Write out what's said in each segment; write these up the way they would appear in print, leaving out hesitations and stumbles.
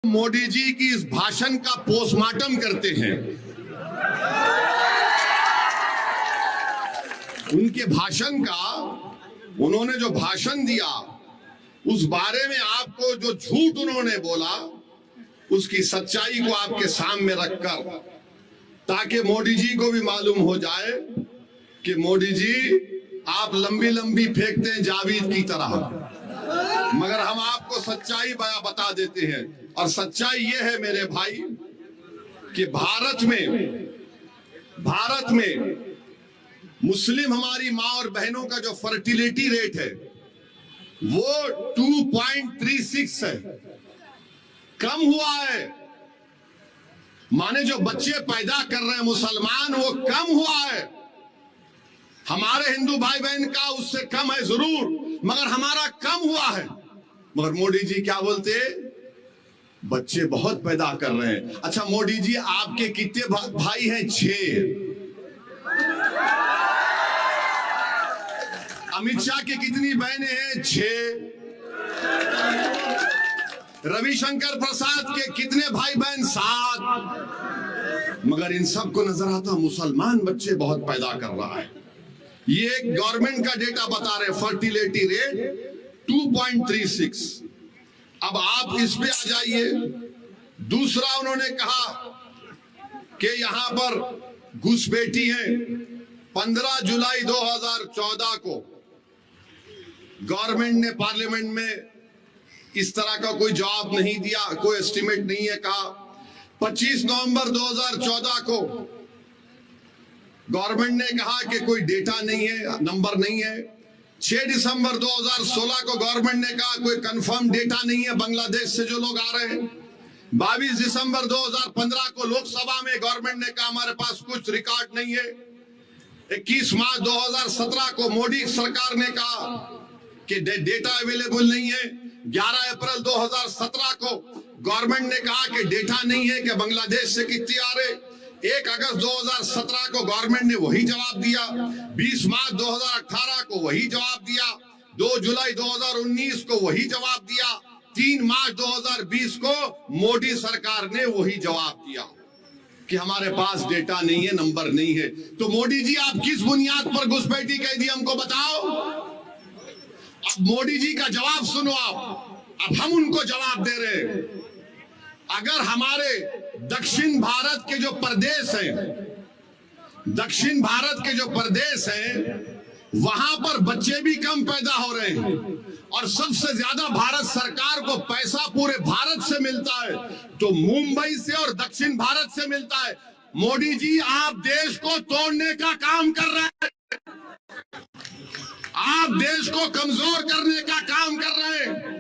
मोदी जी की इस भाषण का पोस्टमार्टम करते हैं। उनके भाषण का, उन्होंने जो भाषण दिया उस बारे में आपको जो झूठ उन्होंने बोला उसकी सच्चाई को आपके सामने रखकर, ताकि मोदी जी को भी मालूम हो जाए कि मोदी जी आप लंबी लंबी फेंकते हैं जावेद की तरह, मगर हम आपको सच्चाई बता देते हैं। और सच्चाई ये है मेरे भाई कि भारत में मुस्लिम हमारी माँ और बहनों का जो फर्टिलिटी रेट है वो 2.36 है, कम हुआ है। माने जो बच्चे पैदा कर रहे हैं मुसलमान, वो कम हुआ है। हमारे हिंदू भाई बहन का उससे कम है जरूर, मगर हमारा कम हुआ है। मगर मोदी जी क्या बोलते, बच्चे बहुत पैदा कर रहे हैं। अच्छा मोदी जी, आपके कितने भाई हैं? 6। अमित शाह की कितनी बहनें हैं? 6। रविशंकर प्रसाद के कितने भाई बहन? 7। मगर इन सबको नजर आता मुसलमान बच्चे बहुत पैदा कर रहा है। ये गवर्नमेंट का डेटा बता रहे, फर्टिलिटी रेट 2.36। अब आप इस पे आ जाइए। दूसरा उन्होंने कहा कि यहां पर घुसपैठी है। 15 जुलाई 2014 को गवर्नमेंट ने पार्लियामेंट में इस तरह का कोई जवाब नहीं दिया, कोई एस्टिमेट नहीं है। कहा 25 नवंबर 2014 को गवर्नमेंट ने कहा कि कोई डेटा नहीं है, नंबर नहीं है। 6 दिसंबर 2016 को गवर्नमेंट ने कहा कोई कंफर्म डेटा नहीं है बांग्लादेश से जो लोग आ रहे हैं। 22 दिसंबर 2015 को लोकसभा में गवर्नमेंट ने कहा हमारे पास कुछ रिकॉर्ड नहीं है। 21 मार्च 2017 को मोदी सरकार ने कहा कि डेटा अवेलेबल नहीं है। 11 अप्रैल 2017 को गवर्नमेंट ने कहा कि डेटा नहीं है कि बांग्लादेश से कितने आ रहे। 1 अगस्त 2017 को गवर्नमेंट ने वही जवाब दिया। 20 मार्च 2018 को वही जवाब दिया। 2 जुलाई 2019 को वही जवाब दिया। 3 मार्च 2020 को मोदी सरकार ने वही जवाब दिया कि हमारे पास डेटा नहीं है, नंबर नहीं है। तो मोदी जी, आप किस बुनियाद पर घुसपैठी कह दी हमको बताओ। अब मोदी जी का जवाब सुनो आप। अब हम उनको जवाब दे रहे हैं। अगर हमारे दक्षिण भारत के जो प्रदेश हैं, दक्षिण भारत के जो प्रदेश हैं, वहां पर बच्चे भी कम पैदा हो रहे हैं और सबसे ज्यादा भारत सरकार को पैसा पूरे भारत से मिलता है, तो मुंबई से और दक्षिण भारत से मिलता है। मोदी जी, आप देश को तोड़ने का काम कर रहे हैं, आप देश को कमजोर करने का काम कर रहे हैं।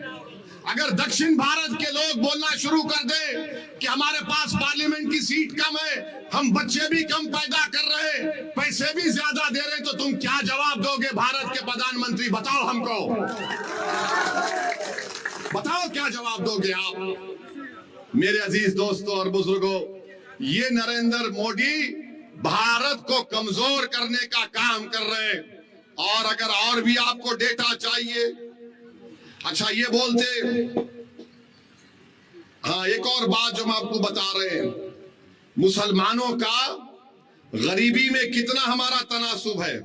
अगर दक्षिण भारत के लोग बोलना शुरू कर दे कि हमारे पास पार्लियामेंट की सीट कम है, हम बच्चे भी कम पैदा कर रहे हैं, पैसे भी ज्यादा दे रहे, तो तुम क्या जवाब दोगे भारत के प्रधानमंत्री? बताओ हमको, बताओ क्या जवाब दोगे आप? मेरे अजीज दोस्तों और बुजुर्गों, ये नरेंद्र मोदी भारत को कमजोर करने का काम कर रहे हैं। और अगर और भी आपको डेटा चाहिए, अच्छा ये बोलते, हाँ एक और बात जो हम आपको बता रहे हैं, मुसलमानों का गरीबी में कितना हमारा तनासुब है,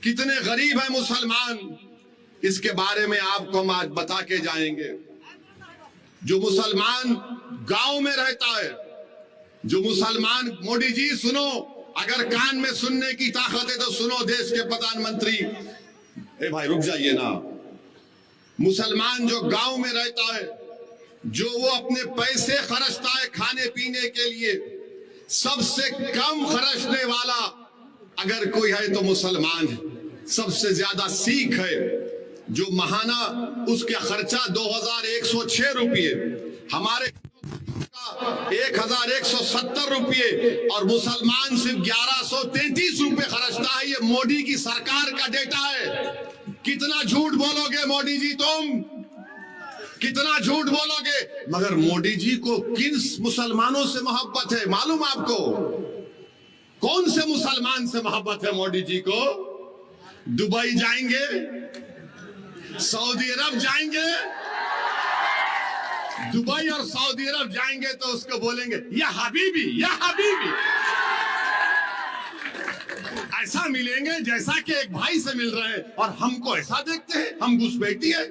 कितने गरीब है मुसलमान, इसके बारे में आपको हम आज बता के जाएंगे। जो मुसलमान गांव में रहता है, जो मुसलमान, मोदी जी सुनो, अगर कान में सुनने की ताकत है तो सुनो देश के प्रधानमंत्री। ए भाई रुक जाइए ना। मुसलमान जो गांव में रहता है, जो वो अपने पैसे खर्चता है खाने पीने के लिए, सबसे कम खर्चने वाला अगर कोई है तो मुसलमान है। सबसे ज्यादा सिख है, जो महाना उसका खर्चा 2106 रुपये, हमारे 1170 रुपये, और मुसलमान सिर्फ 1133 रुपये खर्चता है। ये मोदी की सरकार का डेटा है। कितना झूठ बोलोगे मोदी जी, तुम कितना झूठ बोलोगे? मगर मोदी जी को किन मुसलमानों से मोहब्बत है मालूम आपको? कौन से मुसलमान से मोहब्बत है मोदी जी को? दुबई जाएंगे, सऊदी अरब जाएंगे, दुबई और सऊदी अरब जाएंगे तो उसको बोलेंगे या हबीबी, या हबीबी। ऐसा मिलेंगे जैसा कि एक भाई से मिल रहे हैं, और हमको ऐसा देखते हैं हम घुसपैठी है।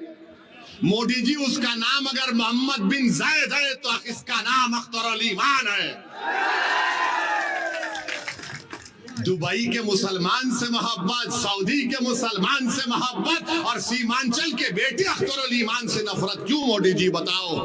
मोदी जी, उसका नाम अगर मोहम्मद बिन जायद है तो इसका नाम अख्तर अली ईमान है। दुबई के मुसलमान से मोहब्बत, सऊदी के मुसलमान से मोहब्बत, और सीमांचल के बेटे अख्तर अली ईमान से नफरत क्यों मोदी जी बताओ?